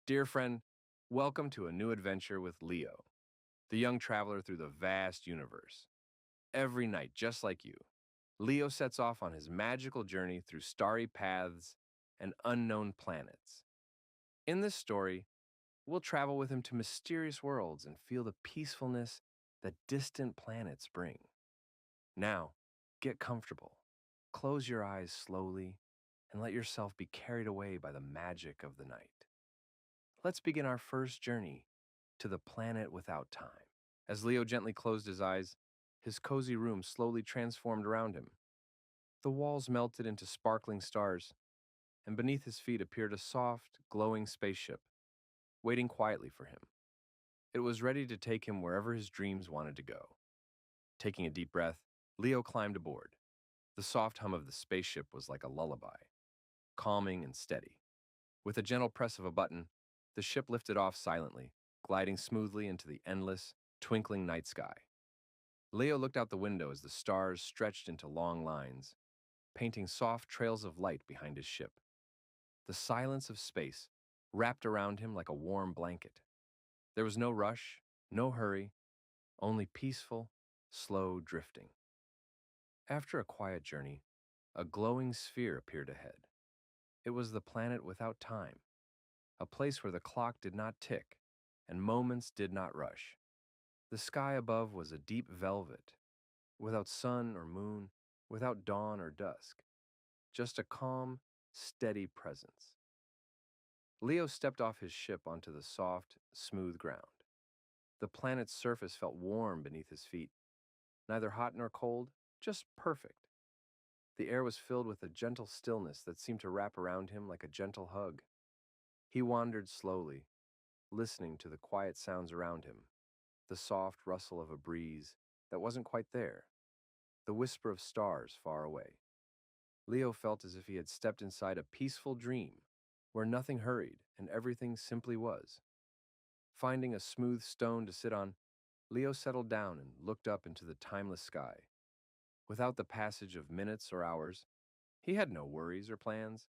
Dear friend, welcome to a new adventure with Leo, the young traveler through the vast universe. Every night, just like you, Leo sets off on his magical journey through starry paths and unknown planets. In this story, we'll travel with him to mysterious worlds and feel the peacefulness that distant planets bring. Now, get comfortable, close your eyes slowly, and let yourself be carried away by the magic of the night. Let's begin our first journey to the planet without time. As Leo gently closed his eyes, his cozy room slowly transformed around him. The walls melted into sparkling stars, and beneath his feet appeared a soft, glowing spaceship, waiting quietly for him. It was ready to take him wherever his dreams wanted to go. Taking a deep breath, Leo climbed aboard. The soft hum of the spaceship was like a lullaby, calming and steady. With a gentle press of a button, the ship lifted off silently, gliding smoothly into the endless, twinkling night sky. Leo looked out the window as the stars stretched into long lines, painting soft trails of light behind his ship. The silence of space wrapped around him like a warm blanket. There was no rush, no hurry, only peaceful, slow drifting. After a quiet journey, a glowing sphere appeared ahead. It was the planet without time, a place where the clock did not tick and moments did not rush. The sky above was a deep velvet, without sun or moon, without dawn or dusk, just a calm, steady presence. Leo stepped off his ship onto the soft, smooth ground. The planet's surface felt warm beneath his feet, neither hot nor cold, just perfect. The air was filled with a gentle stillness that seemed to wrap around him like a gentle hug. He wandered slowly, listening to the quiet sounds around him, the soft rustle of a breeze that wasn't quite there, the whisper of stars far away. Leo felt as if he had stepped inside a peaceful dream where nothing hurried and everything simply was. Finding a smooth stone to sit on, Leo settled down and looked up into the timeless sky. Without the passage of minutes or hours, he had no worries or plans.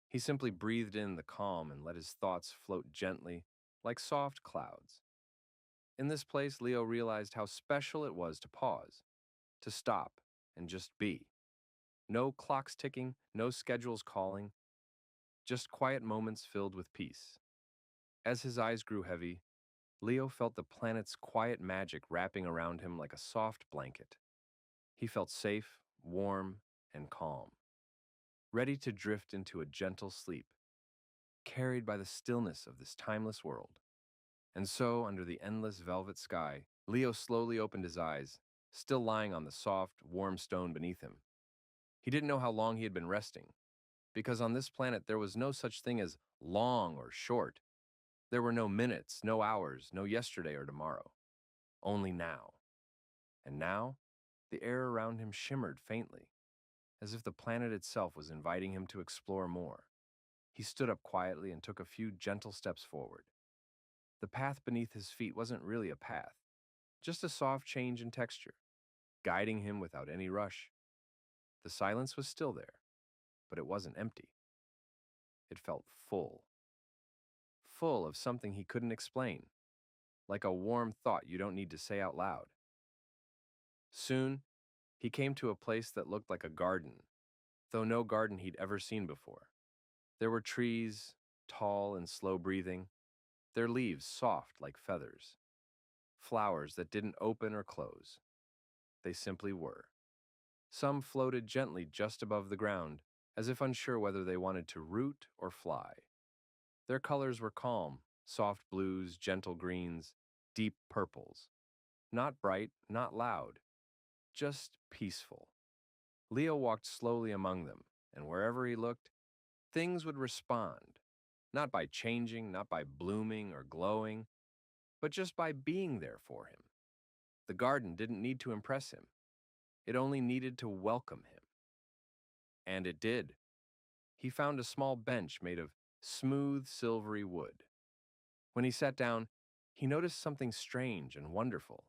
He simply breathed in the calm and let his thoughts float gently, like soft clouds. In this place, Leo realized how special it was to pause, to stop, and just be. No clocks ticking, no schedules calling, just quiet moments filled with peace. As his eyes grew heavy, Leo felt the planet's quiet magic wrapping around him like a soft blanket. He felt safe, warm, and calm, ready to drift into a gentle sleep, carried by the stillness of this timeless world. And so, under the endless velvet sky, Leo slowly opened his eyes, still lying on the soft, warm stone beneath him. He didn't know how long he had been resting, because on this planet there was no such thing as long or short. There were no minutes, no hours, no yesterday or tomorrow. Only now. And now, the air around him shimmered faintly, as if the planet itself was inviting him to explore more. He stood up quietly and took a few gentle steps forward. The path beneath his feet wasn't really a path, just a soft change in texture, guiding him without any rush. The silence was still there, but it wasn't empty. It felt full, full of something he couldn't explain, like a warm thought you don't need to say out loud. Soon, he came to a place that looked like a garden, though no garden he'd ever seen before. There were trees, tall and slow breathing, their leaves soft like feathers, flowers that didn't open or close. They simply were. Some floated gently just above the ground, as if unsure whether they wanted to root or fly. Their colors were calm, soft blues, gentle greens, deep purples. Not bright, not loud, just peaceful. Leo walked slowly among them, and wherever he looked, things would respond, not by changing, not by blooming or glowing, but just by being there for him. The garden didn't need to impress him. It only needed to welcome him. And it did. He found a small bench made of smooth, silvery wood. When he sat down, he noticed something strange and wonderful.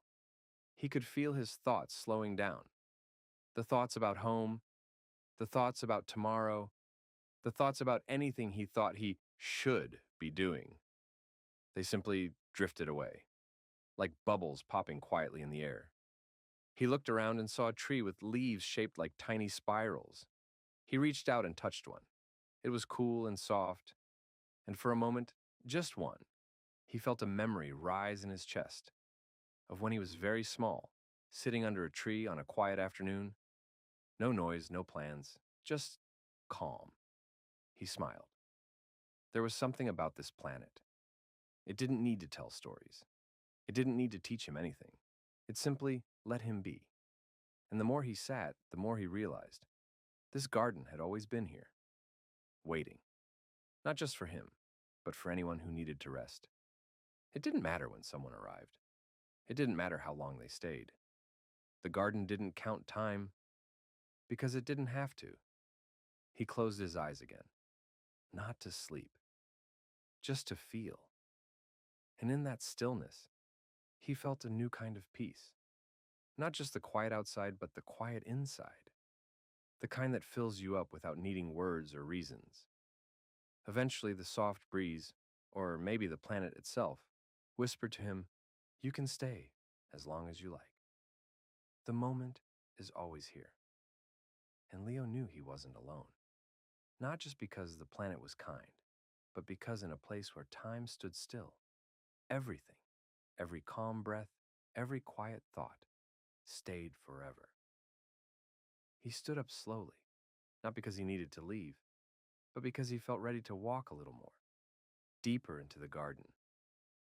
He could feel his thoughts slowing down. The thoughts about home, the thoughts about tomorrow, the thoughts about anything he thought he should be doing. They simply drifted away, like bubbles popping quietly in the air. He looked around and saw a tree with leaves shaped like tiny spirals. He reached out and touched one. It was cool and soft, and for a moment, just one, he felt a memory rise in his chest of when he was very small, sitting under a tree on a quiet afternoon. No noise, no plans, just calm. He smiled. There was something about this planet. It didn't need to tell stories. It didn't need to teach him anything. It simply let him be. And the more he sat, the more he realized this garden had always been here, waiting, not just for him, but for anyone who needed to rest. It didn't matter when someone arrived. It didn't matter how long they stayed. The garden didn't count time because it didn't have to. He closed his eyes again, not to sleep, just to feel. And in that stillness, he felt a new kind of peace. Not just the quiet outside, but the quiet inside. The kind that fills you up without needing words or reasons. Eventually, the soft breeze, or maybe the planet itself, whispered to him, "You can stay as long as you like. The moment is always here." And Leo knew he wasn't alone. Not just because the planet was kind, but because in a place where time stood still, everything, every calm breath, every quiet thought, stayed forever. He stood up slowly, not because he needed to leave, but because he felt ready to walk a little more, deeper into the garden,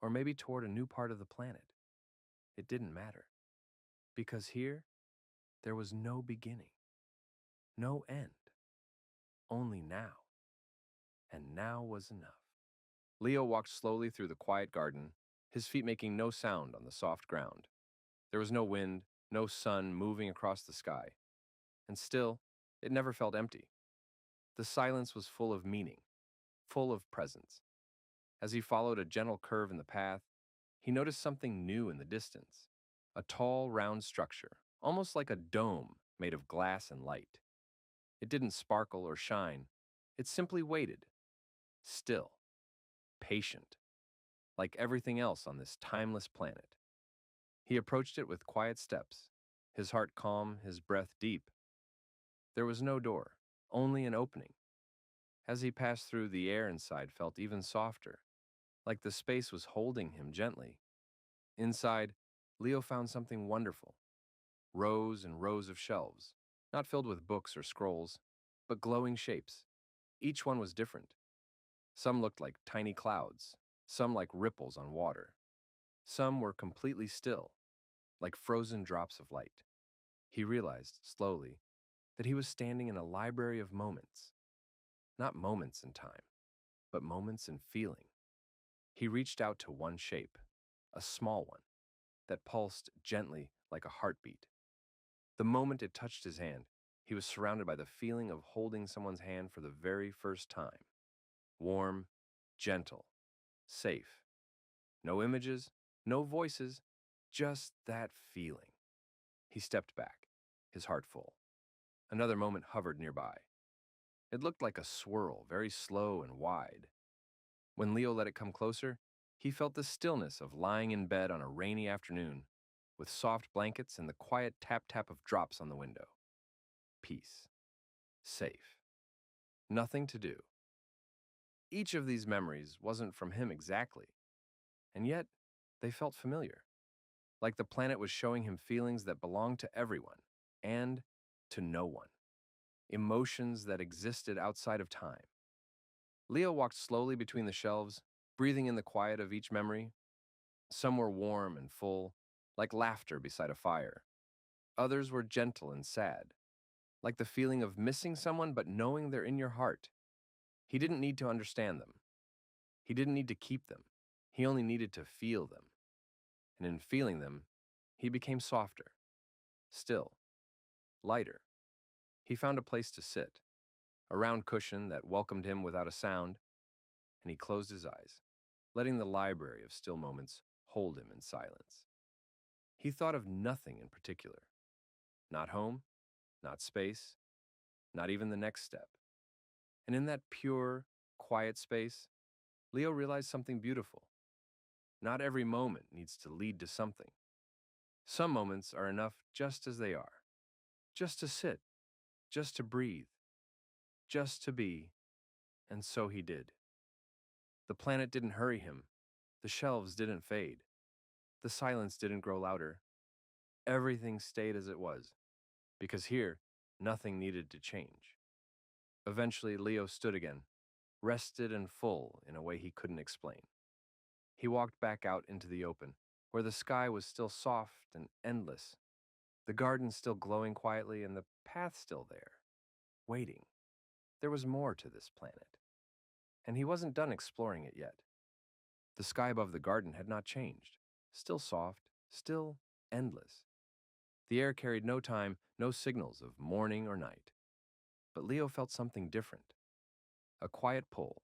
or maybe toward a new part of the planet. It didn't matter, because here, there was no beginning, no end, only now, and now was enough. Leo walked slowly through the quiet garden, his feet making no sound on the soft ground. There was no wind, no sun moving across the sky, and still, it never felt empty. The silence was full of meaning, full of presence. As he followed a gentle curve in the path, he noticed something new in the distance. A tall, round structure, almost like a dome made of glass and light. It didn't sparkle or shine. It simply waited, still, patient, like everything else on this timeless planet. He approached it with quiet steps, his heart calm, his breath deep. There was no door, only an opening. As he passed through, the air inside felt even softer, like the space was holding him gently. Inside, Leo found something wonderful. Rows and rows of shelves, not filled with books or scrolls, but glowing shapes. Each one was different. Some looked like tiny clouds, some like ripples on water. Some were completely still, like frozen drops of light. He realized, slowly, that he was standing in a library of moments. Not moments in time, but moments in feeling. He reached out to one shape, a small one, that pulsed gently like a heartbeat. The moment it touched his hand, he was surrounded by the feeling of holding someone's hand for the very first time. Warm, gentle, safe. No images, no voices, just that feeling. He stepped back, his heart full. Another moment hovered nearby. It looked like a swirl, very slow and wide. When Leo let it come closer, he felt the stillness of lying in bed on a rainy afternoon, with soft blankets and the quiet tap-tap of drops on the window. Peace. Safe. Nothing to do. Each of these memories wasn't from him exactly, and yet they felt familiar, like the planet was showing him feelings that belonged to everyone and to no one, emotions that existed outside of time. Leo walked slowly between the shelves, breathing in the quiet of each memory. Some were warm and full, like laughter beside a fire. Others were gentle and sad, like the feeling of missing someone but knowing they're in your heart. He didn't need to understand them. He didn't need to keep them. He only needed to feel them. And in feeling them, he became softer, still, lighter. He found a place to sit, a round cushion that welcomed him without a sound, and he closed his eyes, letting the library of still moments hold him in silence. He thought of nothing in particular. Not home, not space, not even the next step. And in that pure, quiet space, Leo realized something beautiful. Not every moment needs to lead to something. Some moments are enough just as they are. Just to sit, just to breathe, just to be, and so he did. The planet didn't hurry him. The shelves didn't fade. The silence didn't grow louder. Everything stayed as it was, because here, nothing needed to change. Eventually, Leo stood again, rested and full in a way he couldn't explain. He walked back out into the open, where the sky was still soft and endless, the garden still glowing quietly, and the path still there, waiting. There was more to this planet, and he wasn't done exploring it yet. The sky above the garden had not changed, still soft, still endless. The air carried no time, no signals of morning or night. But Leo felt something different, a quiet pull,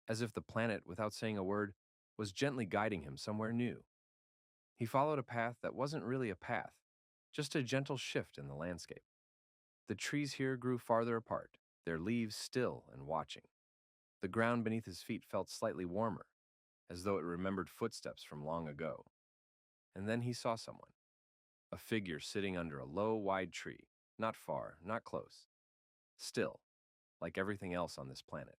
as if the planet, without saying a word, was gently guiding him somewhere new. He followed a path that wasn't really a path, just a gentle shift in the landscape. The trees here grew farther apart, their leaves still and watching. The ground beneath his feet felt slightly warmer, as though it remembered footsteps from long ago. And then he saw someone, a figure sitting under a low, wide tree, not far, not close, still, like everything else on this planet.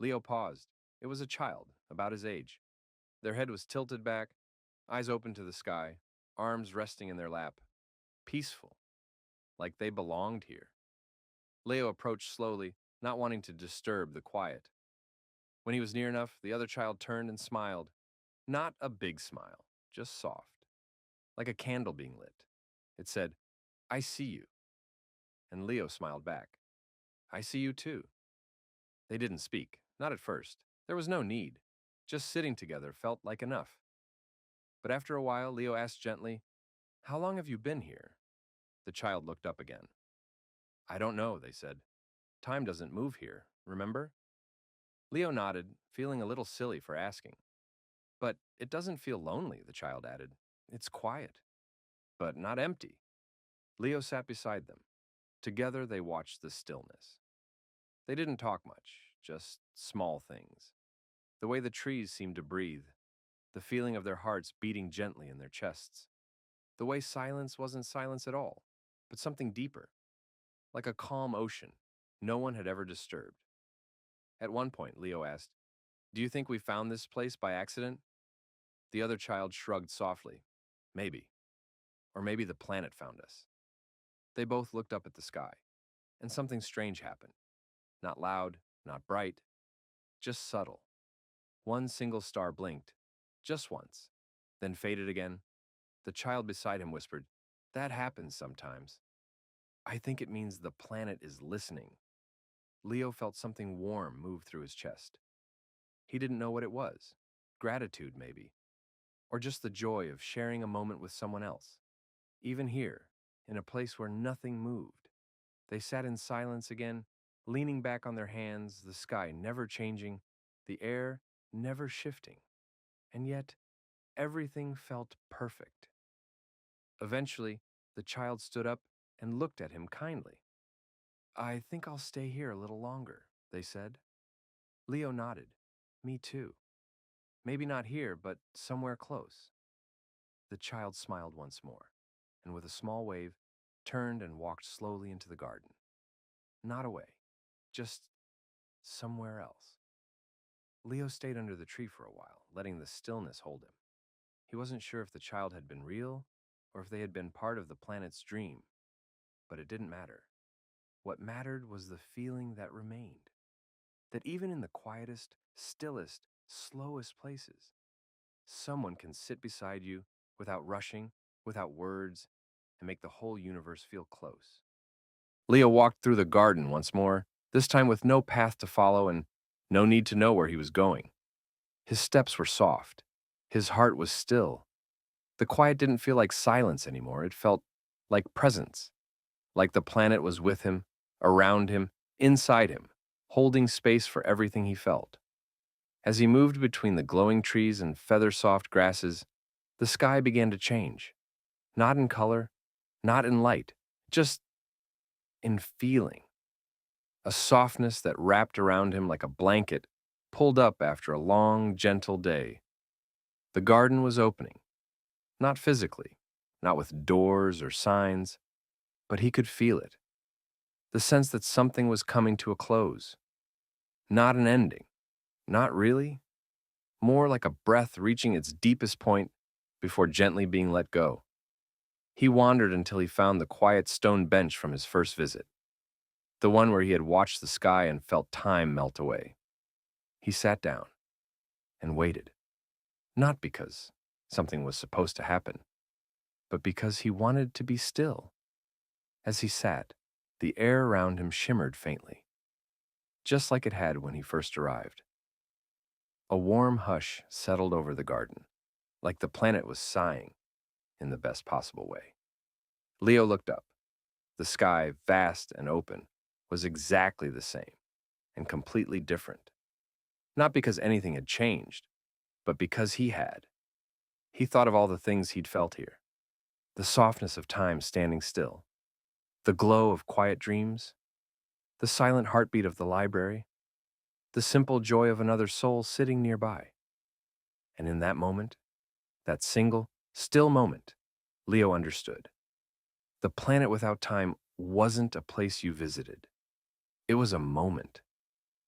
Leo paused. It was a child, about his age. Their head was tilted back, eyes open to the sky, arms resting in their lap, peaceful, like they belonged here. Leo approached slowly, not wanting to disturb the quiet. When he was near enough, the other child turned and smiled. Not a big smile, just soft, like a candle being lit. It said, "I see you." And Leo smiled back. "I see you too." They didn't speak, not at first. There was no need. Just sitting together felt like enough. But after a while, Leo asked gently, "How long have you been here?" The child looked up again. "I don't know," they said. "Time doesn't move here, remember?" Leo nodded, feeling a little silly for asking. "But it doesn't feel lonely," the child added. "It's quiet, but not empty." Leo sat beside them. Together they watched the stillness. They didn't talk much, just small things. The way the trees seemed to breathe, the feeling of their hearts beating gently in their chests. The way silence wasn't silence at all, but something deeper, like a calm ocean no one had ever disturbed. At one point, Leo asked, "Do you think we found this place by accident?" The other child shrugged softly. "Maybe. Or maybe the planet found us." They both looked up at the sky, and something strange happened. Not loud, not bright, just subtle. One single star blinked, just once, then faded again. The child beside him whispered, "That happens sometimes." "I think it means the planet is listening." Leo felt something warm move through his chest. He didn't know what it was. Gratitude, maybe. Or just the joy of sharing a moment with someone else. Even here, in a place where nothing moved. They sat in silence again, leaning back on their hands, the sky never changing, the air never shifting. And yet, everything felt perfect. Eventually, the child stood up and looked at him kindly. "I think I'll stay here a little longer," they said. Leo nodded. "Me too. Maybe not here, but somewhere close." The child smiled once more, and with a small wave, turned and walked slowly into the garden. Not away, just somewhere else. Leo stayed under the tree for a while, letting the stillness hold him. He wasn't sure if the child had been real or if they had been part of the planet's dream, but it didn't matter. What mattered was the feeling that remained. That even in the quietest, stillest, slowest places, someone can sit beside you without rushing, without words, and make the whole universe feel close. Leo walked through the garden once more, this time with no path to follow and no need to know where he was going. His steps were soft. His heart was still. The quiet didn't feel like silence anymore. It felt like presence, like the planet was with him, around him, inside him, holding space for everything he felt. As he moved between the glowing trees and feather-soft grasses, the sky began to change. Not in color, not in light, just in feeling. A softness that wrapped around him like a blanket, pulled up after a long, gentle day. The garden was opening, not physically, not with doors or signs, but he could feel it. The sense that something was coming to a close. Not an ending. Not really. More like a breath reaching its deepest point before gently being let go. He wandered until he found the quiet stone bench from his first visit, the one where he had watched the sky and felt time melt away. He sat down and waited, not because something was supposed to happen, but because he wanted to be still. As he sat, the air around him shimmered faintly, just like it had when he first arrived. A warm hush settled over the garden, like the planet was sighing in the best possible way. Leo looked up. The sky, vast and open, was exactly the same and completely different. Not because anything had changed, but because he had. He thought of all the things he'd felt here. The softness of time standing still, the glow of quiet dreams, the silent heartbeat of the library, the simple joy of another soul sitting nearby. And in that moment, that single, still moment, Leo understood. The planet without time wasn't a place you visited. It was a moment,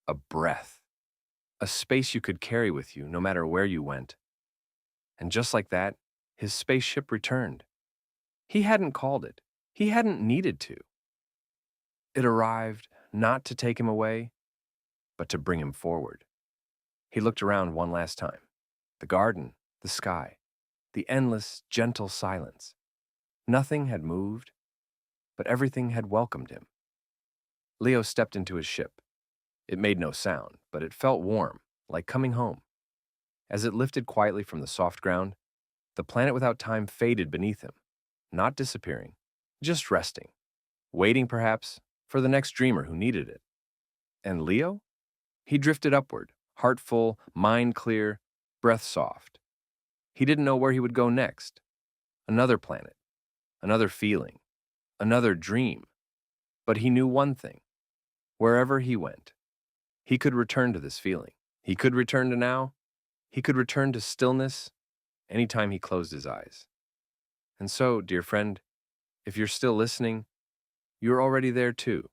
a breath, a space you could carry with you no matter where you went. And just like that, his spaceship returned. He hadn't called it. He hadn't needed to. It arrived not to take him away, but to bring him forward. He looked around one last time. The garden, the sky, the endless, gentle silence. Nothing had moved, but everything had welcomed him. Leo stepped into his ship. It made no sound, but it felt warm, like coming home. As it lifted quietly from the soft ground, the planet without time faded beneath him, not disappearing, just resting, waiting perhaps for the next dreamer who needed it. And Leo? He drifted upward, heart full, mind clear, breath soft. He didn't know where he would go next. Another planet, another feeling, another dream. But he knew one thing. Wherever he went, he could return to this feeling. He could return to now. He could return to stillness anytime he closed his eyes. And so, dear friend, if you're still listening, you're already there too,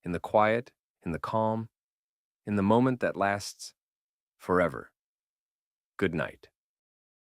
in the quiet, in the calm, in the moment that lasts forever. Good night.